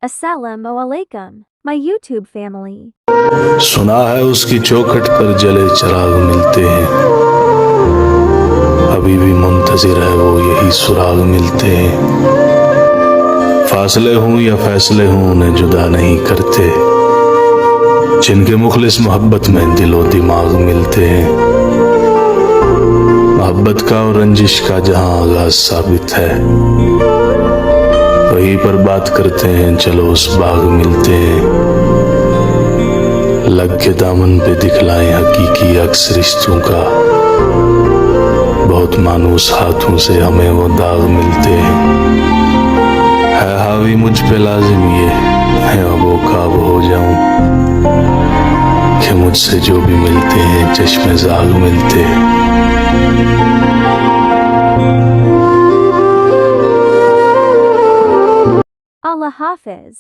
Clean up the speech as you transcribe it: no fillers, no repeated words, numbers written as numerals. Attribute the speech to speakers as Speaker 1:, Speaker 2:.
Speaker 1: Assalamu alaikum, my YouTube family.
Speaker 2: सुना है उसकी चौखट पर जले चिराग मिलते हैं, अभी भी मुंतजिर है वो यही सुराग मिलते हैं। फासले हूँ या फैसले हूँ उन्हें जुदा नहीं करते, जिनके मुखलिस मोहब्बत में दिलो दिमाग मिलते हैं। मोहब्बत का और रंजिश का जहाँ आगाज साबित है, वहीं पर बात करते हैं चलो उस बाग मिलते हैं। लग के दामन पे दिखलाएं हकीकी अक्स रिश्तों का, बहुत मानूस हाथों से हमें वो दाग मिलते हैं। है हावी मुझ पे लाजिम ये मैं अब काब हो जाऊं, कि मुझसे जो भी मिलते हैं चश्मे जाग मिलते हैं।
Speaker 1: Allah Hafiz.